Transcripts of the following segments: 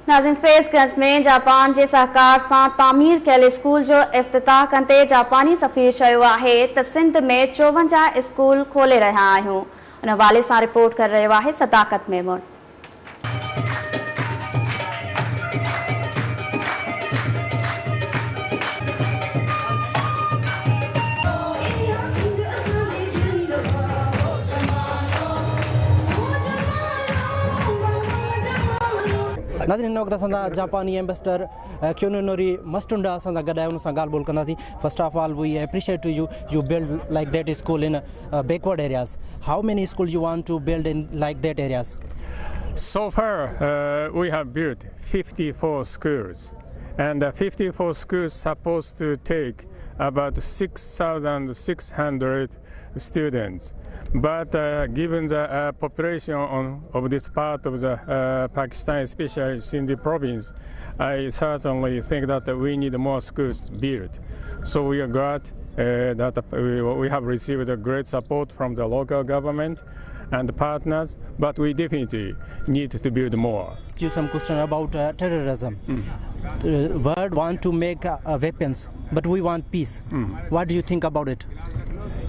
नाज़िम गंज में जापान के सहकार से तामीर कयल स्कूल जो इफ्तिताह कंदे जापानी सफीर चयो आहे त सिंध में 54 स्कूल खोले रहा आहियूं। उन हवाले से रिपोर्ट कर रहियो आहे सदाकत मेमून। नाज़रीन वक्त असां जापानी एम्बेसडर क्यूनिनोरी मस्टुडा असां गॾु उन सां ॻाल्हि ॿोल कंदासीं। First of all we appreciate to you build like that school in backward areas. How many schools you want to build in like that areas? So far we have built 54 schools, and 54 schools supposed to take about 6,600 students. But given the population of this part of the Pakistan, especially Sindhi province, I certainly think that we need more schools built. So we are glad that we have received a great support from the local government and the partners, but we definitely need to build more. You some question about terrorism. World want to make weapons, but we want peace. What do you think about it?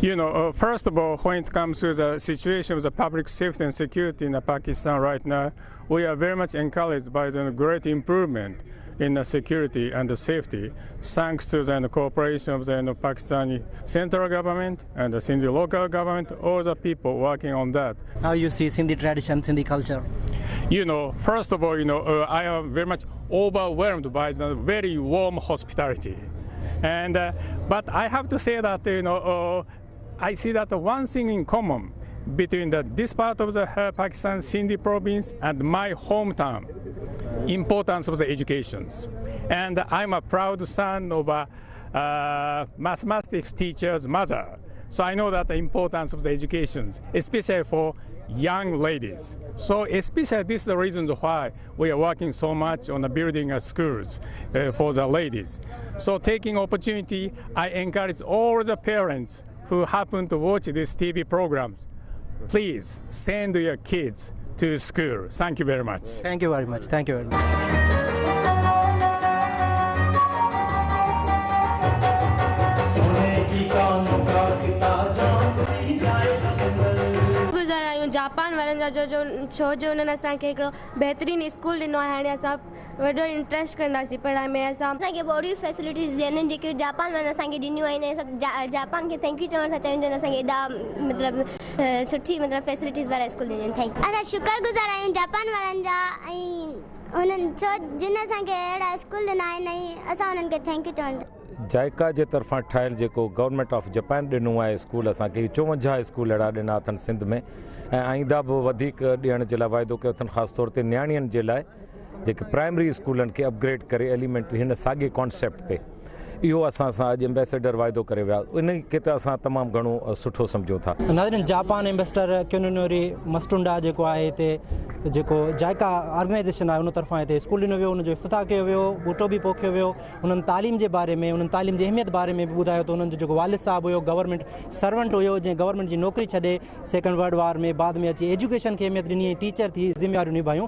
You know, first of all, when it comes to the situation of the public safety and security in Pakistan right now, we are very much encouraged by the great improvement in the security and the safety, thanks to the cooperation of the Pakistani central government and the Sindhi local government, all the people working on that. How you see Sindhi tradition, Sindhi culture? You know, first of all, I am very much overwhelmed by the very warm hospitality. And but I have to say that, I see that one thing in common between this part of the Pakistan Sindhi province and my hometown, importance of the educations. And I'm a proud son of a mathematics teacher's mother. So I know that the importance of the educations, especially for young ladies. So especially this is the reason why we are working so much on the building schools for the ladies. So taking opportunity, I encourage all the parents who happen to watch these TV programs, please send your kids to school. Thank you very much. Thank you very much. Thank you very much. Japan वारनि जा छो जो उन्हनि असांखे हिकिड़ो बहितरीनु school ॾिनो आहे। हाणे असां वॾो इंट्रस्ट कंदासीं पढ़ाई में। असांखे बॉडी फैसिलिटीज़ ॾियनि जेके जापान वारनि असांखे ॾिनियूं आहिनि। जापान खे थैंक यू चवणु था चाहियूं जिन असांखे एॾा मतिलबु सुठी मतिलबु फैसिलिटीज़ वारा स्कूल ॾिना आहिनि। Thank you. असां शुक्रगुज़ार आहियूं जापान वारनि जा ऐं हुननि छो जिन असांखे अहिड़ा स्कूल ॾिना आहिनि ऐं असां हुननि खे थैंक यू चवणु। जायका जे तरफ़ां ठाहियल जेको गवर्नमेंट ऑफ जापान ॾिनो आहे स्कूल असांखे 54 स्कूल अहिड़ा ॾिना अथनि सिंध में ऐं आईंदा बि वधीक ॾियण जे लाइ वाइदो कयो अथनि। ख़ासि तौर ते नियाणियुनि जे लाइ जेके प्राइमरी स्कूलनि खे अपग्रेड करे एलिमेंट्री हिन साॻे कॉन्सेप्ट ते इहो असां सां अॼु एम्बेसडर वाइदो करे विया। इन खे त असां तमामु घणो सुठो सम्झूं था। नाज़रीन जापान एम्बेसडर क्यूनिनोरी मस्टुडा जेको आहे हिते जेको जायका ऑर्गेनाइजेशन आहे उन तरफ़ां हिते स्कूल ॾिनो वियो, उनजो इफ्तिताह कयो वियो, बूटो बि पोखियो वियो। उन्हनि तालीम जे बारे में, उन्हनि तालीम जी अहमियत बारे में बि ॿुधायो त उन्हनि जो जेको वालिद साहिबु हुयो गवर्नमेंट सर्वेंट हुयो जंहिं गवर्नमेंट जी नौकिरी छॾे सेकेंड वर्ल्ड वार में बाद में अची एजुकेशन खे अहमियत ॾिनी, टीचर थी ज़िम्मेवारियूं निभायूं।